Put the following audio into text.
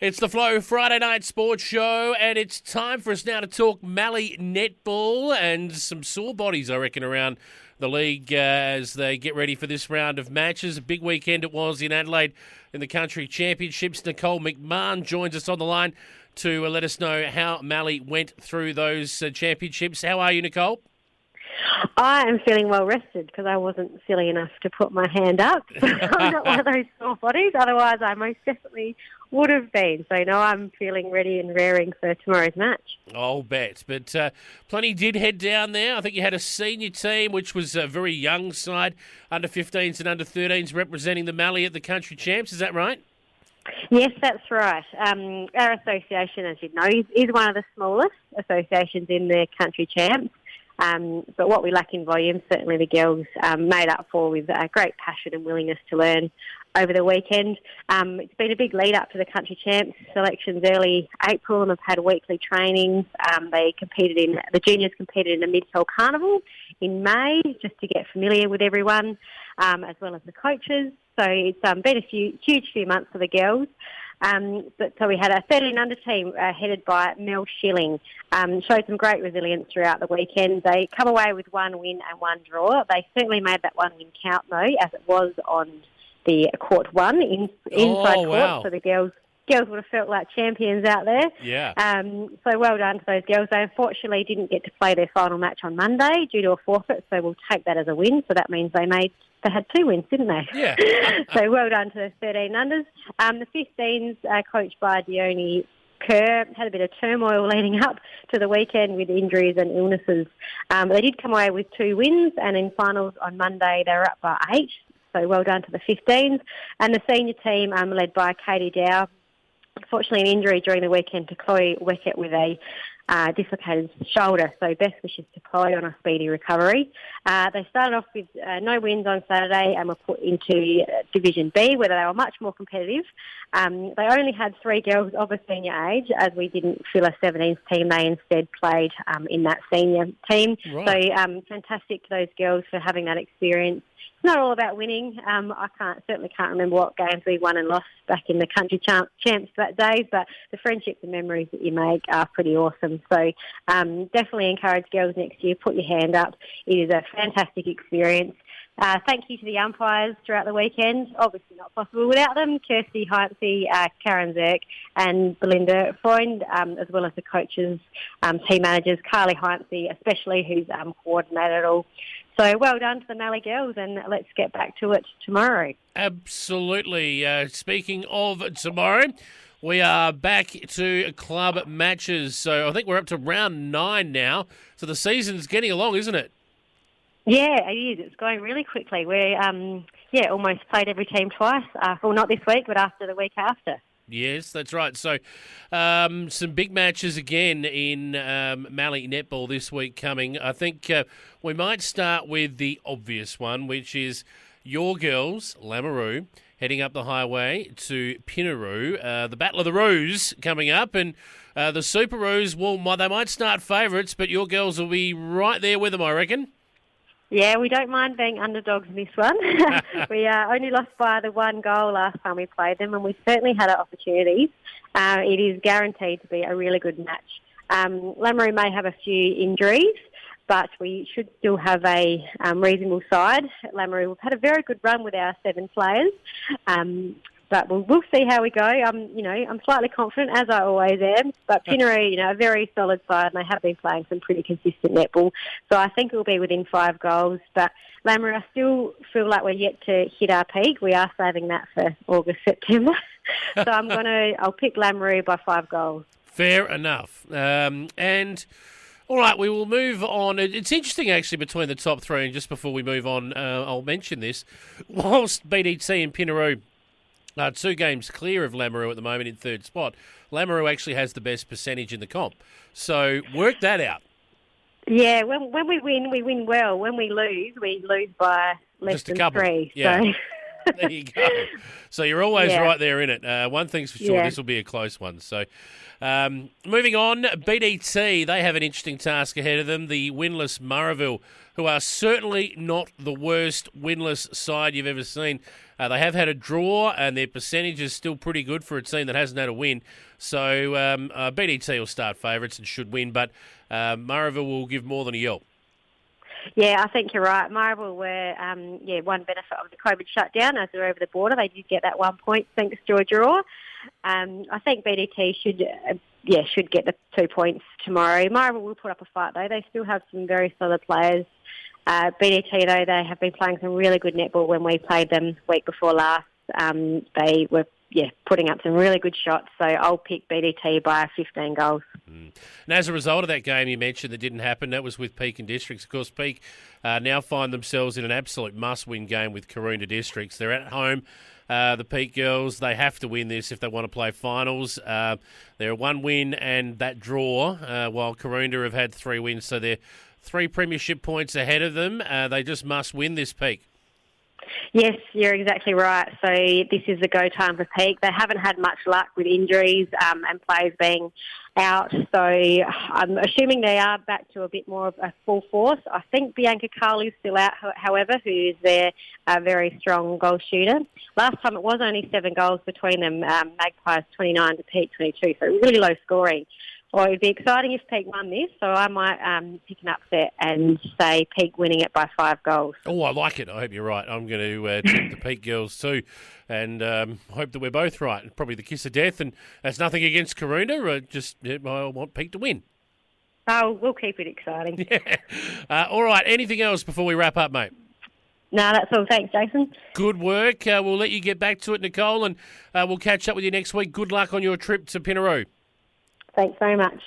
It's the Flow Friday Night Sports Show, and it's time for us now to talk Mallee Netball and some sore bodies, I reckon, around the league as they get ready for this round of matches. A big weekend it was in Adelaide in the Country Championships. Nicole McMahon joins us on the line to let us know how Mallee went through those championships. How are you, Nicole? I am feeling well rested because I wasn't silly enough to put my hand up. I'm not one of those sore bodies. Otherwise, I most definitely would have been. So, no, I'm feeling ready and raring for tomorrow's match. I'll bet. But plenty did head down there. I think you had a senior team, which was a very young side, under 15s and under 13s, representing the Mallee at the Country Champs. Is that right? Yes, that's right. Our association, as you know, is one of the smallest associations in the Country Champs. But what we lack in volume, certainly the girls made up for with great passion and willingness to learn over the weekend. It's been a big lead up to the Country Champs selections early April and have had weekly trainings. The juniors competed in a Mid-Hill Carnival in May just to get familiar with everyone, as well as the coaches. So it's been a huge few months for the girls. So we had a 13 under team headed by Mel Schilling. Showed some great resilience throughout the weekend. They come away with one win and one draw. They certainly made that one win count though, as it was on the court one inside court. Wow. So the girls would have felt like champions out there. Yeah. So well done to those girls. They unfortunately didn't get to play their final match on Monday due to a forfeit, so we'll take that as a win. So that means they had 2 wins, didn't they? Yeah. So well done to the 13 unders. The 15s, coached by Dione Kerr, had a bit of turmoil leading up to the weekend with injuries and illnesses. They did come away with 2 wins, and in finals on Monday they were up by 8. So well done to the 15s. And the senior team, led by Katie Dow, unfortunately an injury during the weekend to Chloe Weckett with a dislocated shoulder, so best wishes to Chloe on a speedy recovery. They started off with no wins on Saturday and were put into Division B, where they were much more competitive. They only had 3 girls of a senior age, as we didn't fill a 17s team. They instead played in that senior team. Right. So fantastic to those girls for having that experience. It's not all about winning. I certainly can't remember what games we won and lost back in the Country Champs that day, but the friendships and memories that you make are pretty awesome. So definitely encourage girls next year, put your hand up. It is a fantastic experience. Thank you to the umpires throughout the weekend. Obviously not possible without them. Kirsty Heinze, Karen Zerk and Belinda Freund, as well as the coaches, team managers, Carly Heinze especially, who's coordinated it all. So well done to the Mallee girls, and let's get back to it tomorrow. Absolutely. Speaking of tomorrow, we are back to club matches. So I think we're up to round 9 now. So the season's getting along, isn't it? Yeah, it is. It's going really quickly. We're almost played every team twice. Well, not this week, but after the week after. Yes, that's right. So some big matches again in Mallee Netball this week coming. I think we might start with the obvious one, which is your girls, Lameroo, heading up the highway to Pinnaroo. The Battle of the Roos coming up, and the Super Roos, they might start favourites, but your girls will be right there with them, I reckon. Yeah, we don't mind being underdogs in this one. We only lost by the 1 goal last time we played them, and we certainly had our opportunities. It is guaranteed to be a really good match. Lameroo may have a few injuries, but we should still have a reasonable side. Lameroo, we've had a very good run with our 7 players, but we'll see how we go. I'm slightly confident, as I always am. But Pinnaroo, a very solid side, and they have been playing some pretty consistent netball. So I think we'll be within 5 goals. But Lameroo, I still feel like we're yet to hit our peak. We are saving that for August, September. So I'll pick Lameroo by 5 goals. Fair enough. And all right, we will move on. It's interesting, actually, between the top 3. And just before we move on, I'll mention this. Whilst BDT and Pinnaroo 2 games clear of Lameroo at the moment in 3rd spot, Lameroo actually has the best percentage in the comp. So work that out. Yeah, when we win well. When we lose by less just a than couple. 3. Yeah. So There you go. So you're always right there in it. One thing's for sure, this will be a close one. So moving on, BDT, they have an interesting task ahead of them. The winless Murrayville, who are certainly not the worst winless side you've ever seen. They have had a draw, and their percentage is still pretty good for a team that hasn't had a win. So BDT will start favourites and should win, but Murrayville will give more than a yelp. Yeah, I think you're right. Murrayville were, one benefit of the COVID shutdown as they're over the border. They did get that 1 point thanks to a draw. I think BDT should get the 2 points tomorrow. Murrayville will put up a fight, though. They still have some very solid players. BDT, though, they have been playing some really good netball when we played them week before last. They were putting up some really good shots, so I'll pick BDT by 15 goals. And as a result of that game you mentioned that didn't happen, that was with Peak and Districts. Of course, Peak now find themselves in an absolute must-win game with Karoonda Districts. They're at home. The Peak girls, they have to win this if they want to play finals. They're 1 win and that draw, while Karoonda have had 3 wins, so they're 3 premiership points ahead of them. They just must win this, Peak. Yes, you're exactly right. So this is the go time for Peak. They haven't had much luck with injuries and players being out. So I'm assuming they are back to a bit more of a full force. I think Bianca Carley's still out, however, who is their very strong goal shooter. Last time it was only 7 goals between them. Magpies 29 to Peak 22, so really low scoring. Well, it'd be exciting if Peak won this, so I might pick an upset and say Peak winning it by 5 goals. Oh, I like it. I hope you're right. I'm going to tip the Peak girls too, and hope that we're both right. Probably the kiss of death, and that's nothing against Karoonda. I want Peak to win. Oh, we'll keep it exciting. Yeah. All right, anything else before we wrap up, mate? No, that's all. Thanks, Jason. Good work. We'll let you get back to it, Nicole, and we'll catch up with you next week. Good luck on your trip to Pinaroo. Thanks very much.